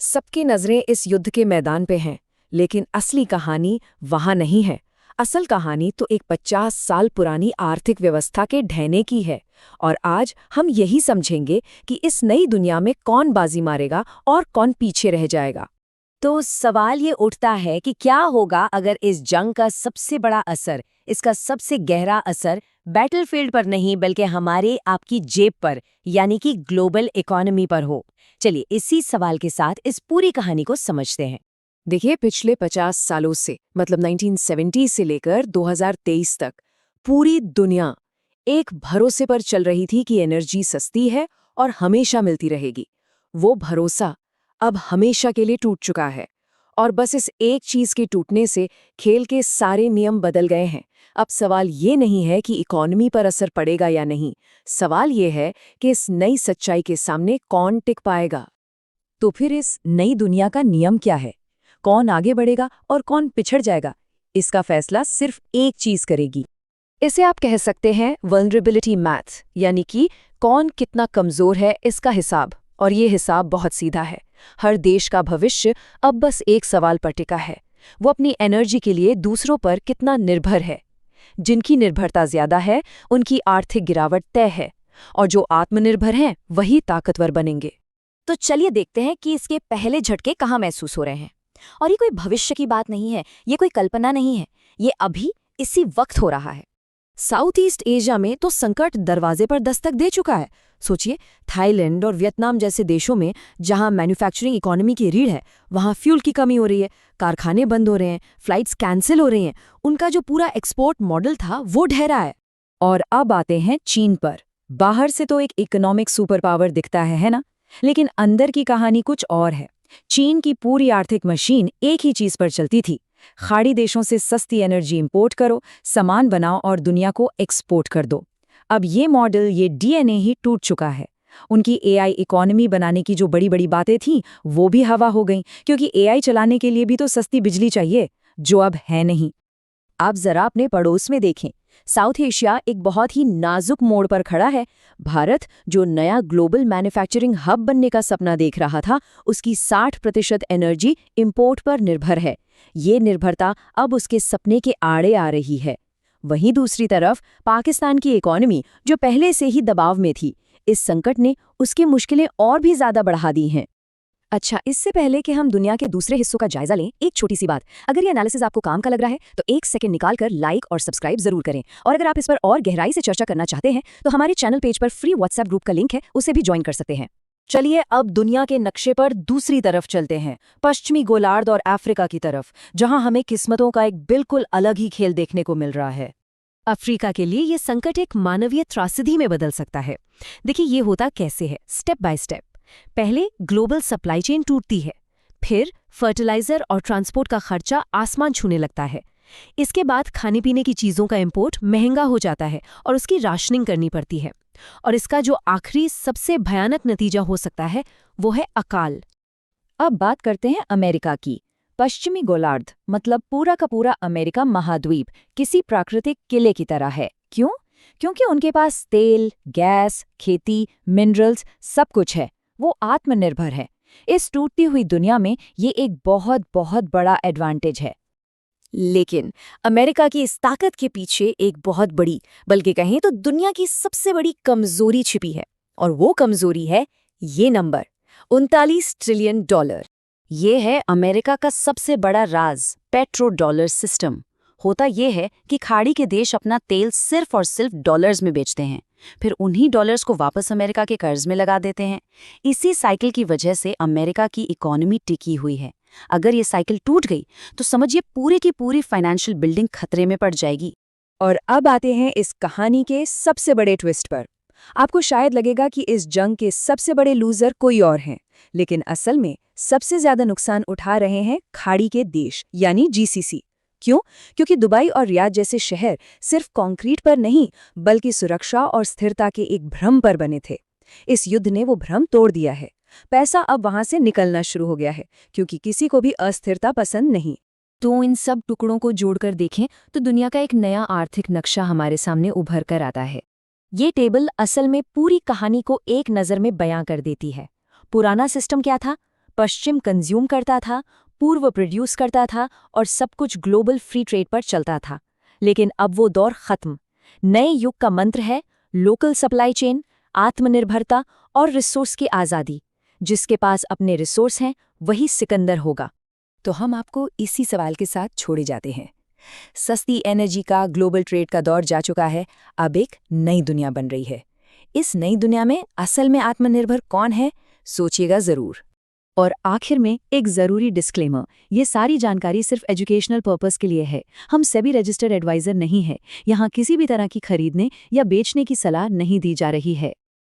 सबकी नज़रें इस युद्ध के मैदान पे हैं, लेकिन असली कहानी वहाँ नहीं है। असल कहानी तो एक 50 साल पुरानी आर्थिक व्यवस्था के ढहने की है। और आज हम यही समझेंगे कि इस नई दुनिया में कौन बाजी मारेगा और कौन पीछे रह जाएगा। तो सवाल ये उठता है कि क्या होगा अगर इस जंग का सबसे बड़ा असर, इसका सबसे गहरा असर बैटलफील्ड पर नहीं बल्कि हमारे आपकी जेब पर यानी कि ग्लोबल इकोनॉमी पर हो। चलिए इसी सवाल के साथ इस पूरी कहानी को समझते हैं। देखिए, पिछले 50 सालों से मतलब 1970 से लेकर 2023 तक पूरी दुनिया एक भरोसे पर चल रही थी कि एनर्जी सस्ती है और हमेशा मिलती रहेगी। वो भरोसा अब हमेशा के लिए टूट चुका है। और बस इस एक चीज के टूटने से खेल के सारे नियम बदल गए हैं। अब सवाल ये नहीं है कि इकोनॉमी पर असर पड़ेगा या नहीं, सवाल ये है कि इस नई सच्चाई के सामने कौन टिक पाएगा। तो फिर इस नई दुनिया का नियम क्या है? कौन आगे बढ़ेगा और कौन पिछड़ जाएगा? इसका फैसला सिर्फ एक चीज करेगी। इसे आप कह सकते हैं वल्नरेबिलिटी मैथ, यानी कि कौन कितना कमजोर है इसका हिसाब। और ये हिसाब बहुत सीधा है। हर देश का भविष्य अब बस एक सवाल पर टिका है, वो अपनी एनर्जी के लिए दूसरों पर कितना निर्भर है। जिनकी निर्भरता ज्यादा है उनकी आर्थिक गिरावट तय है, और जो आत्मनिर्भर हैं वही ताकतवर बनेंगे। तो चलिए देखते हैं कि इसके पहले झटके कहाँ महसूस हो रहे हैं। और ये कोई भविष्य की बात नहीं है, ये कोई कल्पना नहीं है, ये अभी इसी वक्त हो रहा है। साउथ ईस्ट एशिया में तो संकट दरवाजे पर दस्तक दे चुका है। सोचिए, थाईलैंड और वियतनाम जैसे देशों में जहां मैन्युफैक्चरिंग इकोनॉमी की रीढ़ है, वहां फ्यूल की कमी हो रही है, कारखाने बंद हो रहे हैं, फ्लाइट्स कैंसिल हो रही हैं, उनका जो पूरा एक्सपोर्ट मॉडल था वो ढह रहा है। और अब आते हैं चीन पर। बाहर से तो एक इकोनॉमिक सुपर पावर दिखता है ना? लेकिन अंदर की कहानी कुछ और है। चीन की पूरी आर्थिक मशीन एक ही चीज पर चलती थी, खाड़ी देशों से सस्ती एनर्जी इंपोर्ट करो, सामान बनाओ और दुनिया को एक्सपोर्ट कर दो। अब ये मॉडल, ये डीएनए ही टूट चुका है। उनकी एआई इकोनॉमी बनाने की जो बड़ी बड़ी बातें थीं वो भी हवा हो गईं, क्योंकि एआई चलाने के लिए भी तो सस्ती बिजली चाहिए, जो अब है नहीं। आप जरा अपने पड़ोस में देखें, साउथ एशिया एक बहुत ही नाजुक मोड़ पर खड़ा है। भारत, जो नया ग्लोबल मैन्युफैक्चरिंग हब बनने का सपना देख रहा था, उसकी 60% एनर्जी इंपोर्ट पर निर्भर है। ये निर्भरता अब उसके सपने के आड़े आ रही है। वहीं दूसरी तरफ पाकिस्तान की इकोनॉमी, जो पहले से ही दबाव में थी, इस संकट ने उसकी मुश्किलें और भी ज्यादा बढ़ा दी हैं। अच्छा, इससे पहले कि हम दुनिया के दूसरे हिस्सों का जायजा लें, एक छोटी सी बात। अगर ये एनालिसिस आपको काम का लग रहा है तो एक सेकंड निकालकर लाइक और सब्सक्राइब जरूर करें। और अगर आप इस पर और गहराई से चर्चा करना चाहते हैं तो हमारे चैनल पेज पर फ्री व्हाट्सएप ग्रुप का लिंक है, उसे भी ज्वाइन कर सकते हैं। चलिए अब दुनिया के नक्शे पर दूसरी तरफ चलते हैं, पश्चिमी गोलार्ध और अफ्रीका की तरफ, जहां हमें किस्मतों का एक बिल्कुल अलग ही खेल देखने को मिल रहा है। अफ्रीका के लिए ये संकट एक मानवीय त्रासदी में बदल सकता है। देखिए ये होता कैसे है, स्टेप बाय स्टेप। पहले ग्लोबल सप्लाई चेन टूटती है, फिर फर्टिलाइजर और ट्रांसपोर्ट का खर्चा आसमान छूने लगता है। इसके बाद खाने पीने की चीज़ों का इंपोर्ट महंगा हो जाता है और उसकी राशनिंग करनी पड़ती है। और इसका जो आखिरी सबसे भयानक नतीजा हो सकता है वो है अकाल। अब बात करते हैं अमेरिका की। पश्चिमी गोलार्ध मतलब पूरा का पूरा अमेरिका महाद्वीप किसी प्राकृतिक किले की तरह है। क्यों? क्योंकि उनके पास तेल, गैस, खेती, मिनरल्स सब कुछ है। वो आत्मनिर्भर है। इस टूटती हुई दुनिया में ये एक बहुत बहुत बड़ा एडवांटेज है। लेकिन अमेरिका की इस ताकत के पीछे एक बहुत बड़ी, बल्कि कहें तो दुनिया की सबसे बड़ी कमजोरी छिपी है। और वो कमजोरी है ये नंबर, $39 ट्रिलियन। ये है अमेरिका का सबसे बड़ा राज, पेट्रो डॉलर सिस्टम। होता ये है कि खाड़ी के देश अपना तेल सिर्फ और सिर्फ डॉलर्स में बेचते हैं, फिर उन्हीं डॉलर्स को वापस अमेरिका के कर्ज में लगा देते हैं। इसी साइकिल की वजह से अमेरिका की इकोनॉमी टिकी हुई है। अगर ये साइकिल टूट गई तो समझिए पूरी की पूरी फाइनेंशियल बिल्डिंग खतरे में पड़ जाएगी। और अब आते हैं इस कहानी के सबसे बड़े ट्विस्ट पर। आपको शायद लगेगा कि इस जंग के सबसे बड़े लूजर कोई और हैं, लेकिन असल में सबसे ज्यादा नुकसान उठा रहे हैं खाड़ी के देश यानी जीसीसी। क्यों? क्योंकि दुबई और रियाद जैसे शहर सिर्फ कंक्रीट पर नहीं बल्कि सुरक्षा और स्थिरता के एक भ्रम पर बने थे। इस युद्ध ने वो भ्रम तोड़ दिया है। पैसा अब वहां से निकलना शुरू हो गया है, क्योंकि किसी को भी अस्थिरता पसंद नहीं। तो इन सब टुकड़ों को जोड़कर देखें तो दुनिया का एक नया आर्थिक नक्शा हमारे सामने उभर कर आता है। ये टेबल असल में पूरी कहानी को एक नज़र में बयां कर देती है। पुराना सिस्टम क्या था? पश्चिम कंज्यूम करता था, पूर्व प्रोड्यूस करता था और सब कुछ ग्लोबल फ्री ट्रेड पर चलता था। लेकिन अब वो दौर खत्म। नए युग का मंत्र है लोकल सप्लाई चेन, आत्मनिर्भरता और रिसोर्स की आज़ादी। जिसके पास अपने रिसोर्स हैं वही सिकंदर होगा। तो हम आपको इसी सवाल के साथ छोड़े जाते हैं। सस्ती एनर्जी का, ग्लोबल ट्रेड का दौर जा चुका है, अब एक नई दुनिया बन रही है। इस नई दुनिया में असल में आत्मनिर्भर कौन है, सोचिएगा जरूर। और आखिर में एक ज़रूरी डिस्क्लेमर, ये सारी जानकारी सिर्फ एजुकेशनल पर्पस के लिए है। हम सेबी रजिस्टर्ड एडवाइज़र नहीं है। यहाँ किसी भी तरह की खरीदने या बेचने की सलाह नहीं दी जा रही है।